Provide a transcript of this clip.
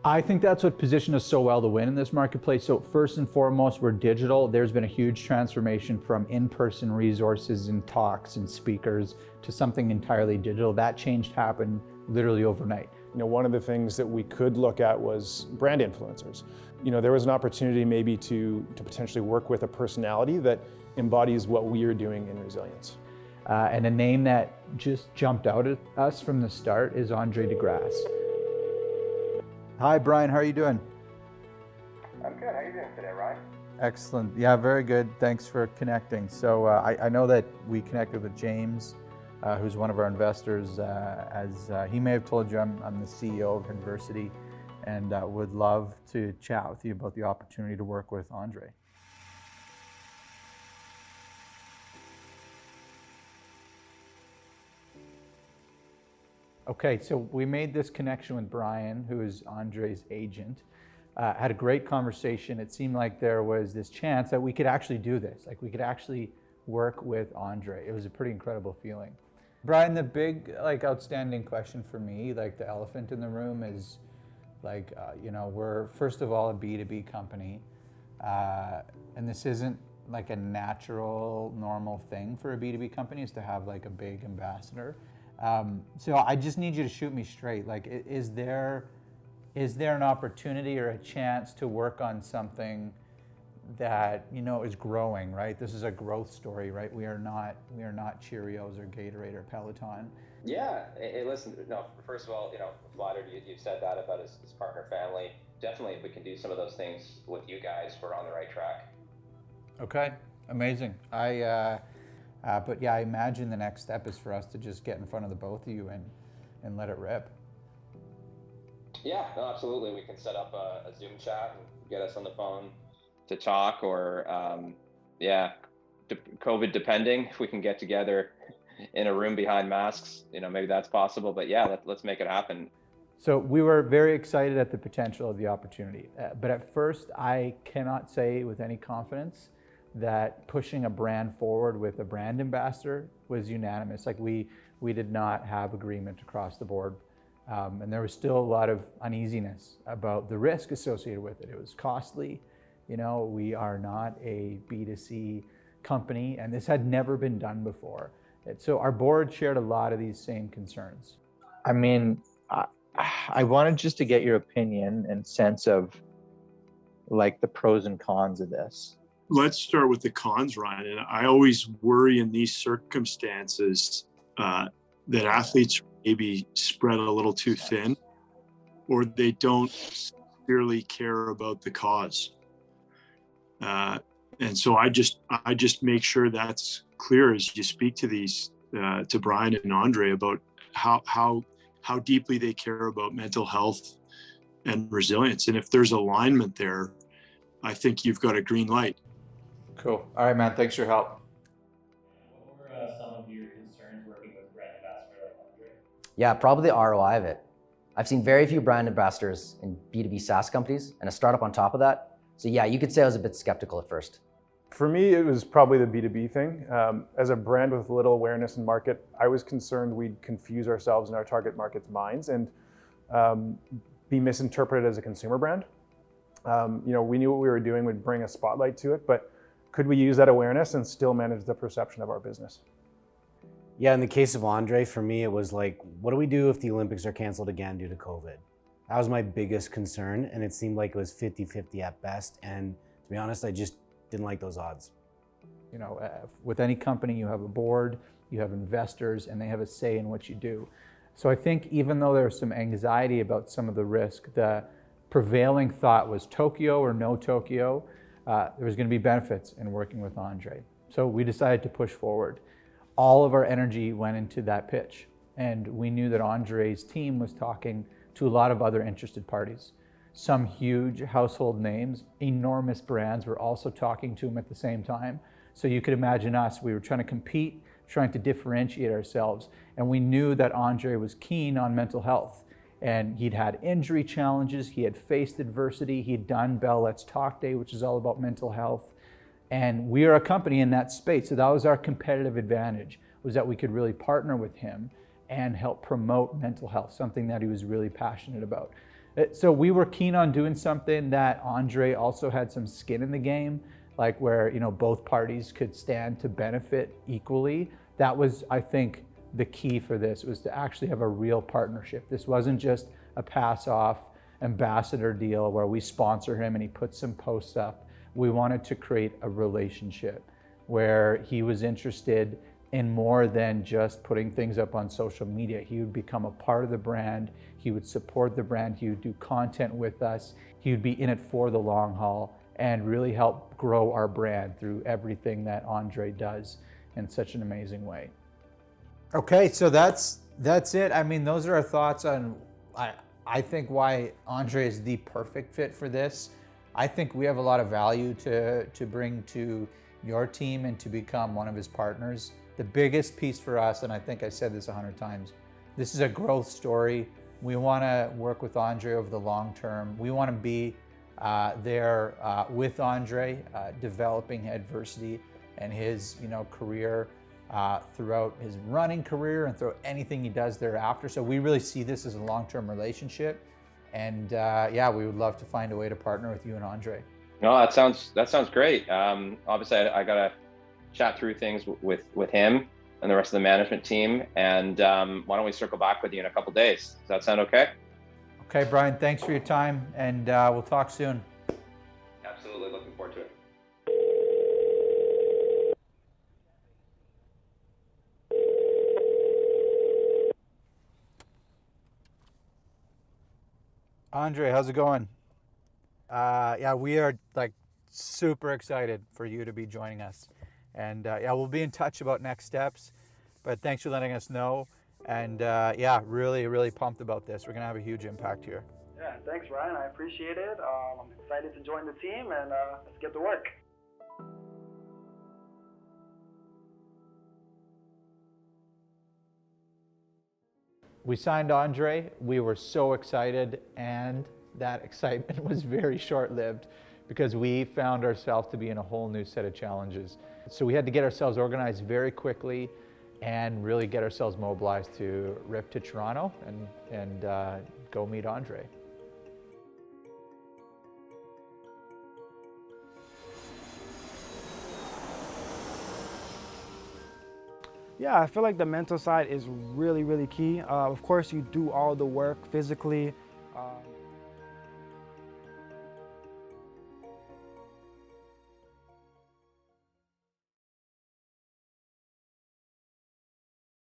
I think that's what positioned us so well to win in this marketplace. So first and foremost, we're digital. There's been a huge transformation from in-person resources and talks and speakers to something entirely digital. That change happened literally overnight. One of the things that we could look at was brand influencers. There was an opportunity maybe to potentially work with a personality that embodies what we are doing in resilience. And a name that just jumped out at us from the start is Andre De Grasse. Hi, Brian. How are you doing? I'm good. How are you doing today, Ryan? Excellent. Yeah, very good. Thanks for connecting. So I know that we connected with James, who's one of our investors. As he may have told you, I'm the CEO of Inversity, and would love to chat with you about the opportunity to work with Andre. Okay, so we made this connection with Brian, who is Andre's agent. Had a great conversation. It seemed like there was this chance that we could actually do this, like we could actually work with Andre. It was a pretty incredible feeling. Brian, the big, outstanding question for me, the elephant in the room is, we're first of all a B2B company, and this isn't like a natural, normal thing for a B2B company is to have a big ambassador. So I just need you to shoot me straight. Is there an opportunity or a chance to work on something that is growing, right? This is a growth story, right? We are not Cheerios or Gatorade or Peloton. Yeah. Hey, listen. No, first of all, flattered you've said that about his partner family. Definitely, if we can do some of those things with you guys, we're on the right track. Okay, amazing. But yeah, I imagine the next step is for us to just get in front of the both of you and let it rip. Yeah, no, absolutely. We can set up a Zoom chat and get us on the phone to talk, or COVID depending, if we can get together in a room behind masks, maybe that's possible. But yeah, let's make it happen. So we were very excited at the potential of the opportunity. But at first, I cannot say with any confidence that pushing a brand forward with a brand ambassador was unanimous. We did not have agreement across the board. And there was still a lot of uneasiness about the risk associated with it. It was costly. We are not a B2C company, and this had never been done before. So our board shared a lot of these same concerns. I mean, I wanted just to get your opinion and sense of the pros and cons of this. Let's start with the cons, Ryan. And I always worry in these circumstances that athletes maybe spread a little too thin, or they don't sincerely care about the cause. And so I just make sure that's clear as you speak to these to Brian and Andre about how deeply they care about mental health and resilience. And if there's alignment there, I think you've got a green light. Cool. All right, man. Thanks for your help. What were some of your concerns working with a brand ambassador like Andre? Yeah, probably the ROI of it. I've seen very few brand ambassadors in B2B SaaS companies and a startup on top of that. So yeah, you could say I was a bit skeptical at first. For me, it was probably the B2B thing. As a brand with little awareness in market, I was concerned we'd confuse ourselves in our target market's minds and be misinterpreted as a consumer brand. We knew what we were doing would bring a spotlight to it, but could we use that awareness and still manage the perception of our business? Yeah, in the case of Andre, for me, it was what do we do if the Olympics are canceled again due to COVID? That was my biggest concern, and it seemed like it was 50-50 at best. And to be honest, I just didn't like those odds. With any company, you have a board, you have investors, and they have a say in what you do. So I think even though there's some anxiety about some of the risk, the prevailing thought was Tokyo or no Tokyo. There was going to be benefits in working with Andre. So we decided to push forward. All of our energy went into that pitch. And we knew that Andre's team was talking to a lot of other interested parties. Some huge household names, enormous brands were also talking to him at the same time. So you could imagine us, we were trying to compete, trying to differentiate ourselves. And we knew that Andre was keen on mental health. And he'd had injury challenges, he had faced adversity, he'd done Bell Let's Talk Day, which is all about mental health. And we are a company in that space. So that was our competitive advantage, was that we could really partner with him and help promote mental health, something that he was really passionate about. So we were keen on doing something that Andre also had some skin in the game, like where, you know, both parties could stand to benefit equally. That was, I think, the key for this, was to actually have a real partnership. This wasn't just a pass-off ambassador deal where we sponsor him and he puts some posts up. We wanted to create a relationship where he was interested in more than just putting things up on social media. He would become a part of the brand. He would support the brand. He would do content with us. He would be in it for the long haul and really help grow our brand through everything that Andre does in such an amazing way. Okay, so that's it. I mean, those are our thoughts on, I think, why Andre is the perfect fit for this. I think we have a lot of value to bring to your team and to become one of his partners. The biggest piece for us, and I think I said this 100 times, this is a growth story. We want to work with Andre over the long term. We want to be there with Andre, developing adversity and his, you know, career throughout his running career and throughout anything he does thereafter. So we really see this as a long-term relationship. And yeah, we would love to find a way to partner with you and Andre. No, that sounds great. Obviously, I gotta chat through things with him and the rest of the management team. And why don't we circle back with you in a couple days? Does that sound okay? Okay, Brian, thanks for your time, and we'll talk soon. Absolutely, looking forward to it. Andre, how's it going? Yeah, we are like super excited for you to be joining us. And yeah, we'll be in touch about next steps, but thanks for letting us know. And yeah, really, really pumped about this. We're gonna have a huge impact here. Yeah, thanks, Ryan. I appreciate it. I'm excited to join the team, and let's get to work. We signed Andre. We were so excited, and that excitement was very short-lived because we found ourselves to be in a whole new set of challenges. So we had to get ourselves organized very quickly and really get ourselves mobilized to rip to Toronto and go meet Andre. Yeah, I feel like the mental side is really, really key. Of course, you do all the work physically.